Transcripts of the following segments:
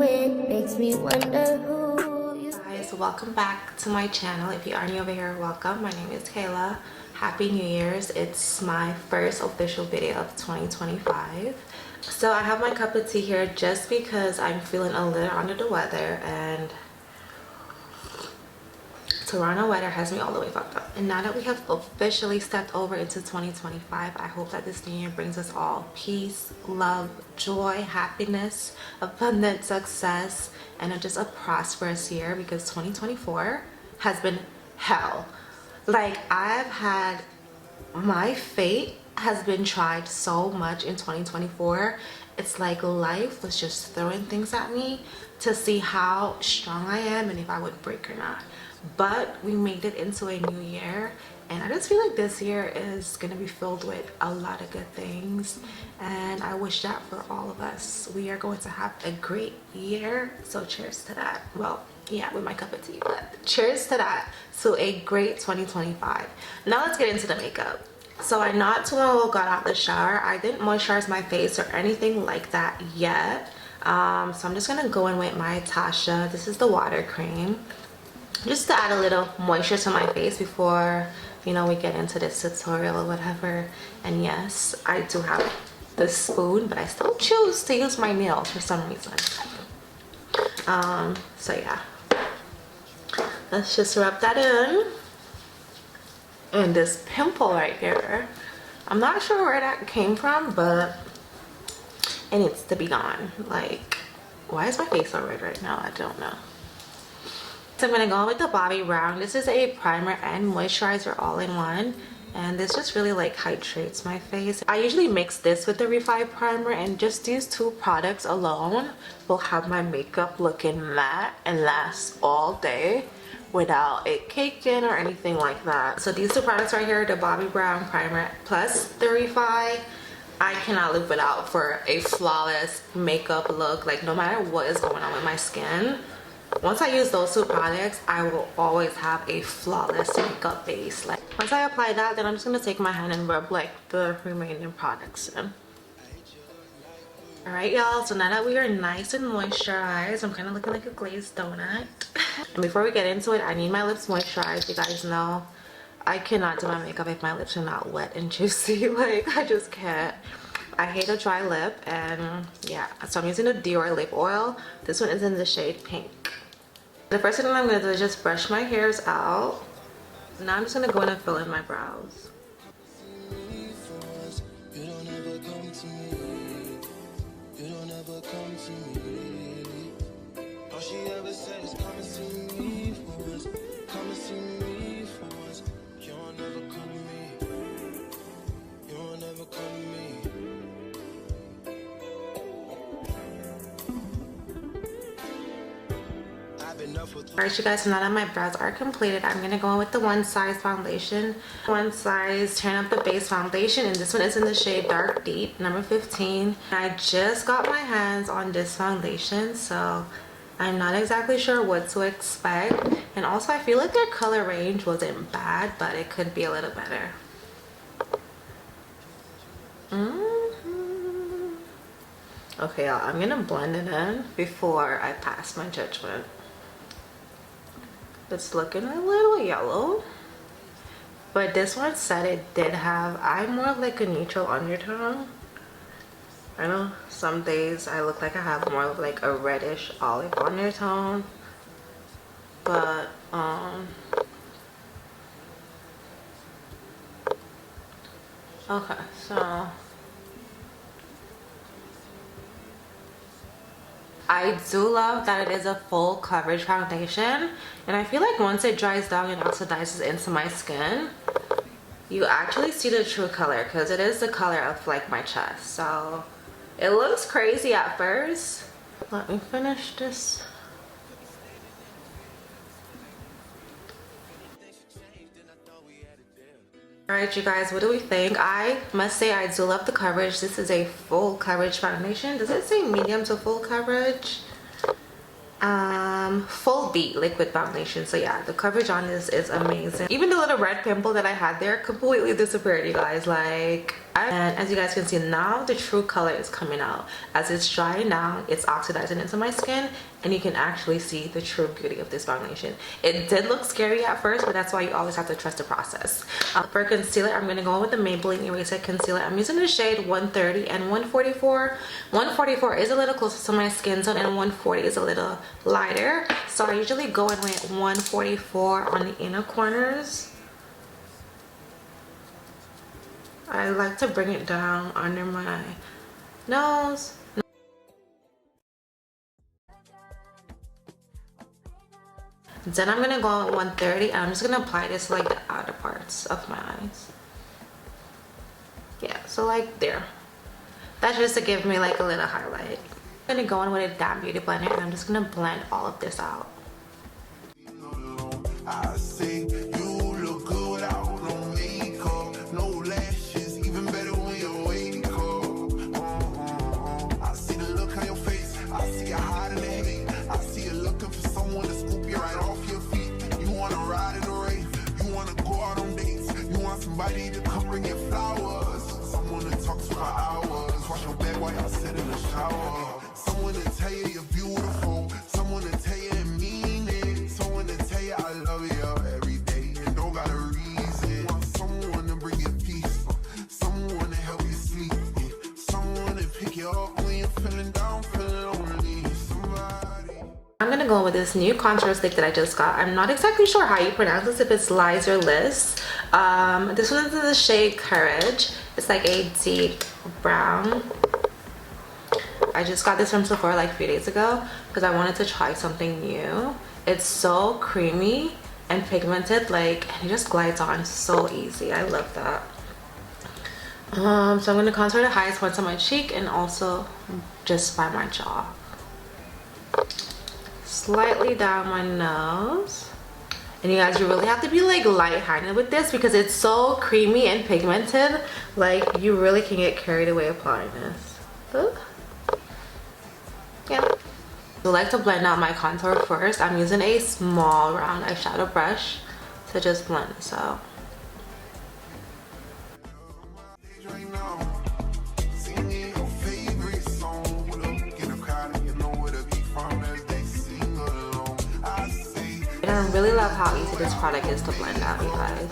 with makes me wonder who you. Guys, welcome back to my channel. If you are new over here, welcome. My name is Kayla. Happy New Year's. It's my first official video of 2025. So I have my cup of tea here just because I'm feeling a little under the weather, and Toronto weather has me all the way fucked up. And now that we have officially stepped over into 2025, I hope that this new year brings us all peace, love, joy, happiness, abundant success, and just a prosperous year, because 2024 has been hell. Like, I've had, my fate has been tried so much in 2024. It's like life was just throwing things at me to see how strong I am and if I would break or not. But we made it into a new year, and I just feel like this year is gonna be filled with a lot of good things, and I wish that for all of us. We are going to have a great year, so cheers to that. Well, yeah, with my cup of tea, but cheers to that. So a great 2025. Now let's get into the makeup. So I not too long ago got out the shower. I didn't moisturize my face or anything like that yet, so I'm just gonna go in with my Tasha. This is the water cream, just to add a little moisture to my face before, you know, we get into this tutorial or whatever. And yes, I do have the spoon, but I still choose to use my nails for some reason. So yeah, let's just rub that in. And this pimple right here, I'm not sure where that came from, but it needs to be gone. Like, why is my face so red right now? I don't know. So I'm gonna go with the Bobbi Brown. This is a primer and moisturizer all in one, and this just really like hydrates my face. I usually mix this with the Revive primer, and just these two products alone will have my makeup looking matte and last all day without it caking or anything like that. So these two products right here, the Bobbi Brown primer plus the Revive, I cannot live without for a flawless makeup look. Like, no matter what is going on with my skin, once I use those two products, I will always have a flawless makeup base. Like, once I apply that, then I'm just gonna take my hand and rub like the remaining products in. Alright y'all, so now that we are nice and moisturized, I'm kind of looking like a glazed donut. And before we get into it, I need my lips moisturized. You guys know I cannot do my makeup if my lips are not wet and juicy. Like, I just can't. I hate a dry lip, and yeah, so I'm using the Dior lip oil. This one is in the shade Pink. The first thing that I'm going to do is just brush my hairs out. Now I'm just going to go in and fill in my brows. Alright you guys, so now that my brows are completed, I'm going to go in with the One Size foundation. One Size Turn Up the Base foundation, and this one is in the shade Dark Deep, number 15. I just got my hands on this foundation, so I'm not exactly sure what to expect. And also I feel like their color range wasn't bad, but it could be a little better. Okay y'all, I'm going to blend it in before I pass my judgment. It's looking a little yellow, but this one said it did have, I'm more of like a neutral undertone. I know some days I look like I have more of like a reddish olive undertone, but okay, so I do love that it is a full coverage foundation, and I feel like once it dries down and oxidizes into my skin, you actually see the true color, because it is the color of like my chest. So it looks crazy at first. Let me finish this. Alright you guys, what do we think? I must say I do love the coverage. This is a full coverage foundation. Does it say medium to full coverage? Full beat liquid foundation. So yeah, the coverage on this is amazing. Even the little red pimple that I had there completely disappeared, you guys. Like, And as you guys can see now, the true color is coming out. As it's drying down, it's oxidizing into my skin, and you can actually see the true beauty of this foundation. It did look scary at first, but that's why you always have to trust the process. For concealer, I'm going to go in with the Maybelline Eraser Concealer. I'm using the shade 130 and 144. 144 is a little closer to my skin tone, and 140 is a little lighter. So I usually go in with 144 on the inner corners. I like to bring it down under my nose. Then I'm gonna go at 130 and I'm just gonna apply this to like the outer parts of my eyes. Yeah, so like there. That's just to give me like a little highlight. I'm gonna go in with a damp beauty blender and I'm just gonna blend all of this out. I see you look good without no makeup, no lashes, even better when you wake up. I see the look on your face, I see you hiding the hate, I see you looking for someone to scoop you right off your feet. You wanna ride in the rave, you wanna go out on dates, you want somebody to come bring you flowers, someone to talk to for hours, wash your back while y'all sit in the shower, someone to tell you you're beautiful, someone to tell you it mean it, someone to tell you I love you every day and don't got a reason. Want someone to bring you peace, someone to help you sleep, someone to pick you up when you're feeling down, feeling lonely. Somebody. I'm gonna go with this new contour stick that I just got. I'm not exactly sure how you pronounce this, if it's Lies or Liz. This one is in the shade Courage. It's like a deep brown. I just got this from Sephora like a few days ago because I wanted to try something new. It's so creamy and pigmented, like, and it just glides on so easy. I love that. So I'm going to contour the highest points on my cheek and also just by my jaw. Slightly down my nose. And you guys, you really have to be like light-handed with this because it's so creamy and pigmented. Like, you really can get carried away applying this. Ooh. Yeah. I like to blend out my contour first. I'm using a small round eyeshadow brush to just blend this out. And I really love how easy this product is to blend out, you guys.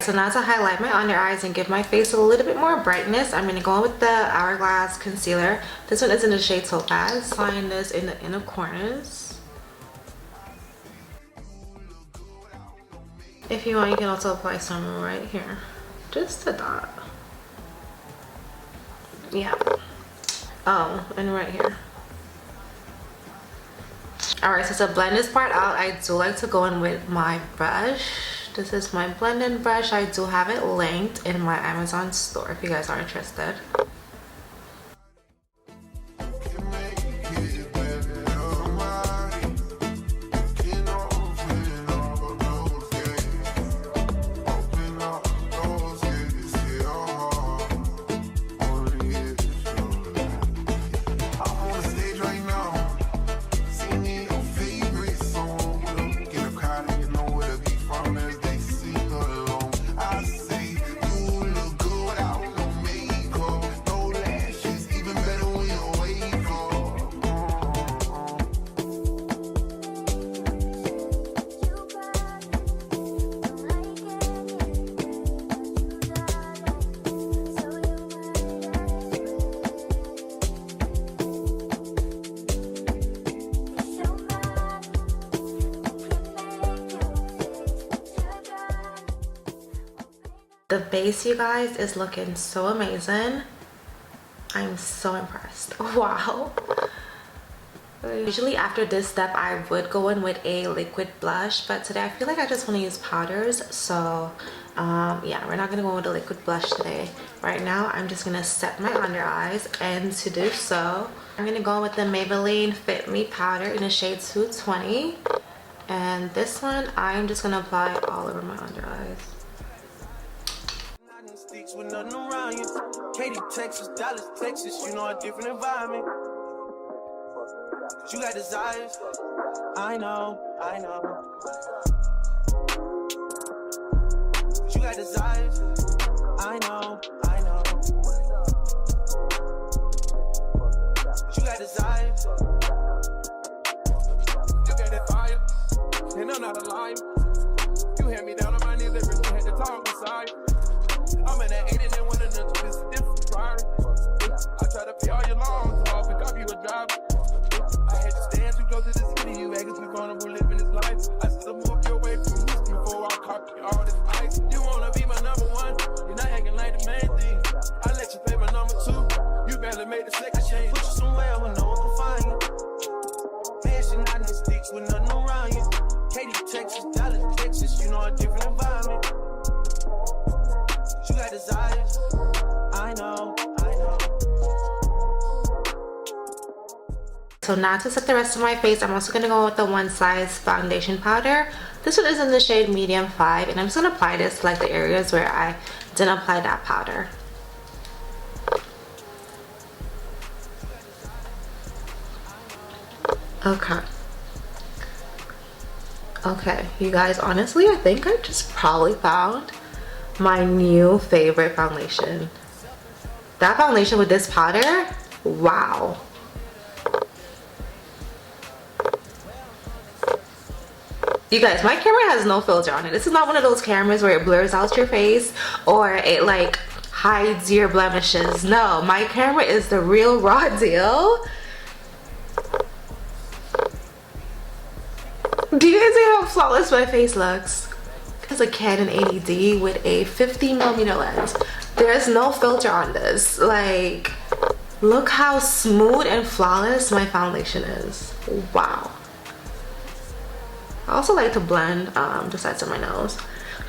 So now to highlight my under eyes and give my face a little bit more brightness, I'm going to go in with the Hourglass Concealer. This one is in the shade Topaz. Applying this in the inner corners. If you want, you can also apply some right here. Just a dot. Yeah. Oh, and right here. Alright, so to blend this part out, I do like to go in with my brush. This is my blending brush. I do have it linked in my Amazon store if you guys are interested. The base, you guys, is looking so amazing. I'm so impressed. Wow. Usually after this step I would go in with a liquid blush, but today I feel like I just want to use powders. So yeah, we're not gonna go with a liquid blush today. Right now I'm just gonna set my under eyes, and to do so I'm gonna go with the Maybelline Fit Me powder in the shade 220, and this one I'm just gonna apply all over my under eyes. With nothing around you. Katy, Texas, Dallas, Texas, you know a different environment. You got desires, I know. You got desires, I know. You got desires. You got that fire, and I'm not a liar. You had me down on my knees every day, had to talk beside. I'm in that 80 and one of them, it's a different priority. I try to pay all your loans off and copy you a driver. I had to stand too close to the city, you acting too vulnerable living this life. I still move you away from Houston before I copy all this ice. You wanna be my number one, you're not acting like the main thing. I let you pay my number two, you barely made the second change. Put you somewhere where no one can find you. Mansion out in the sticks with nothing around you. Katy, Texas, Dallas, Texas, you know a different environment. You got desires, I know. So now to set the rest of my face, I'm also going to go with the One Size foundation powder. This one is in the shade medium 5, and I'm just going to apply this to like the areas where I didn't apply that powder. Okay, you guys, honestly I think I just probably found my new favorite foundation. That foundation with this powder, wow. You guys, my camera has no filter on it. This is not one of those cameras where it blurs out your face or it like hides your blemishes. No, my camera is the real raw deal. Do you guys see how flawless my face looks? It's a Canon 80D with a 50mm lens. There's no filter on this. Like, look how smooth and flawless my foundation is. Wow. I also like to blend the sides of my nose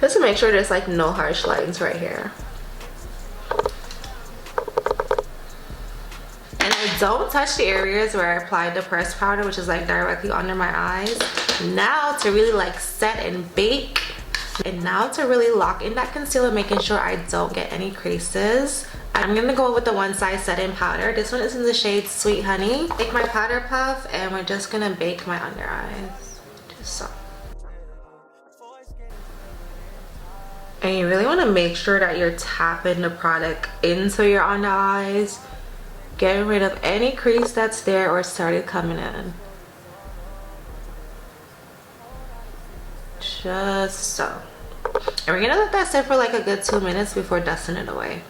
just to make sure there's like no harsh lines right here. And I don't touch the areas where I applied the pressed powder, which is like directly under my eyes. Now to really like set and bake, and now to really lock in that concealer, making sure I don't get any creases, I'm gonna go with the One Size set-in powder. This one is in the shade Sweet Honey. Take my powder puff and we're just gonna bake my under eyes. Just so. And you really want to make sure that you're tapping the product into your under eyes, getting rid of any crease that's there or started coming in. Just so. And we're gonna let that sit for like a good 2 minutes before dusting it away.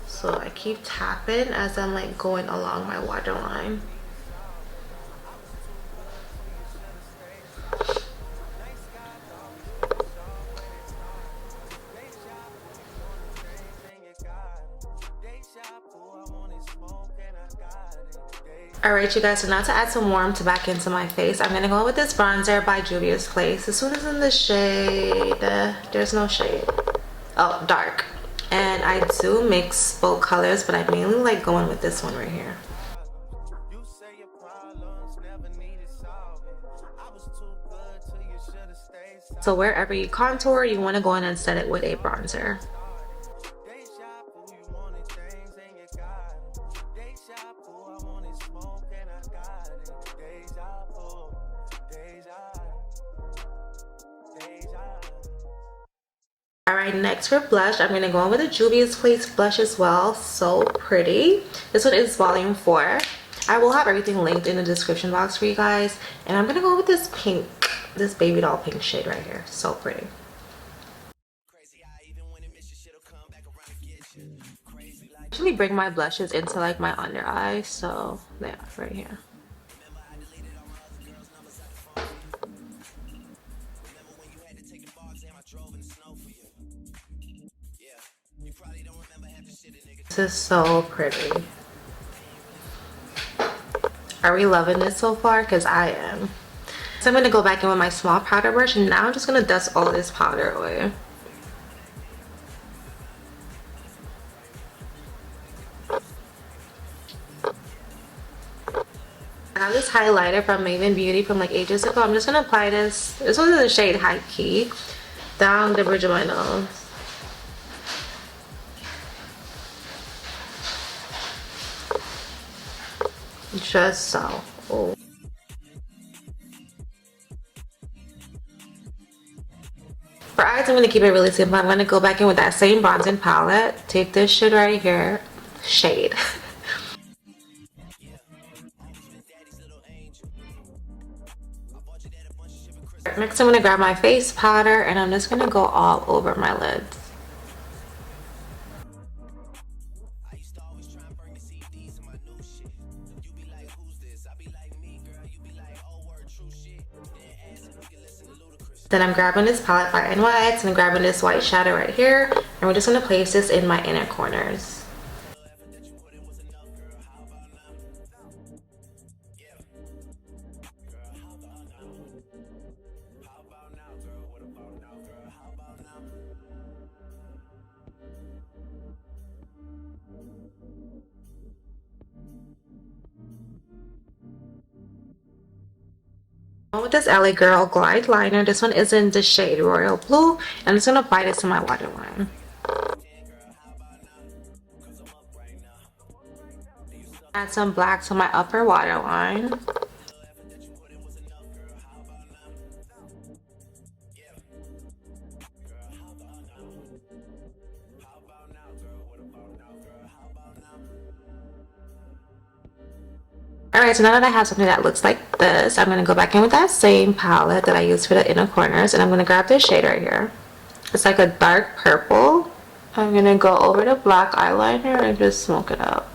So I keep tapping as I'm like going along my waterline. Alright you guys, so now to add some warmth back into my face, I'm gonna go with this bronzer by Juvia's Place. This one is in the shade, there's no shade, oh, dark. And I do mix both colors, but I mainly like going with this one right here. So wherever you contour, you want to go in and set it with a bronzer. Alright, next for blush, I'm going to go in with a Juvia's Place blush as well. So pretty. This one is volume 4. I will have everything linked in the description box for you guys. And I'm going to go with this pink, this baby doll pink shade right here. So pretty. I usually bring my blushes into like my under eye. So yeah, right here. This is so pretty. Are we loving this so far? Because I am. So I'm going to go back in with my small powder brush, and now I'm just going to dust all this powder away. I have this highlighter from Maven Beauty from like ages ago. I'm just going to apply this. This was in the shade High Key. Down the bridge of my nose. Just so. Oh. For eyes, I'm going to keep it really simple. I'm going to go back in with that same bronzing palette. Take this shit right here. Shade. Next, I'm going to grab my face powder and I'm just going to go all over my lids. Then I'm grabbing this palette by NYX and I'm grabbing this white shadow right here, and we're just going to place this in my inner corners. With this LA Girl Glide Liner, this one is in the shade Royal Blue, and I'm just going to apply this to my waterline. Add some black to my upper waterline. Alright, so now that I have something that looks like this, I'm going to go back in with that same palette that I used for the inner corners, and I'm going to grab this shade right here. It's like a dark purple. I'm going to go over the black eyeliner and just smoke it up.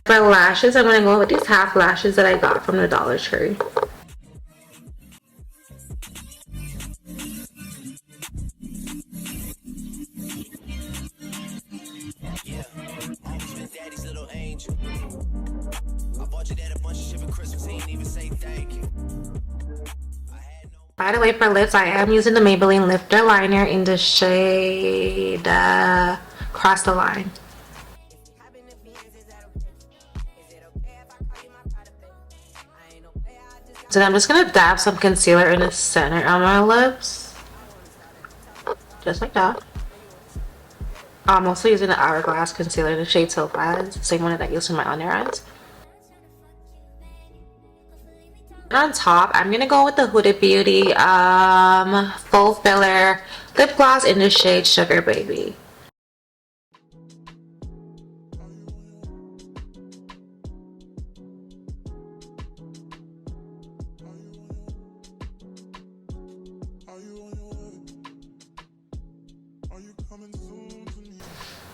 For lashes, I'm going to go with these half lashes that I got from the Dollar Tree. By the way, for lips, I am using the Maybelline Lifter Liner in the shade Cross the Line. So I'm just going to dab some concealer in the center of my lips. Just like that. I'm also using the Hourglass concealer in the shade Topaz, the same one that I used in my under eyes. And on top, I'm going to go with the Huda Beauty Full Filler Lip Gloss in the shade Sugar Baby.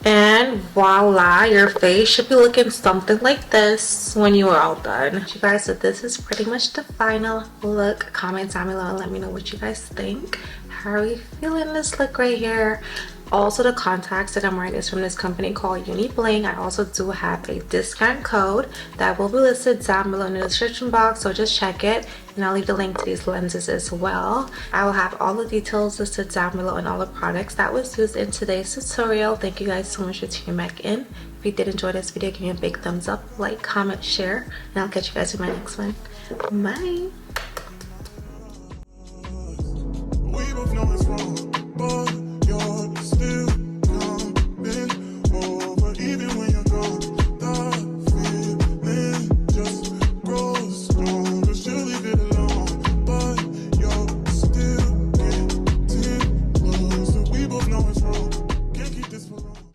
And voila, your face should be looking something like this when you are all done. You guys, so this is pretty much the final look. Comment down below and let me know what you guys think. How are you feeling this look right here? Also, the contacts that I'm wearing is from this company called Uni Bling. I also do have a discount code that will be listed down below in the description box, so just check it, and I'll leave the link to these lenses as well. I will have all the details listed down below and all the products that was used in today's tutorial. Thank you guys so much for tuning back in. If you did enjoy this video, give me a big thumbs up, like, comment, share, and I'll catch you guys in my next one. Bye. We both know it's wrong, but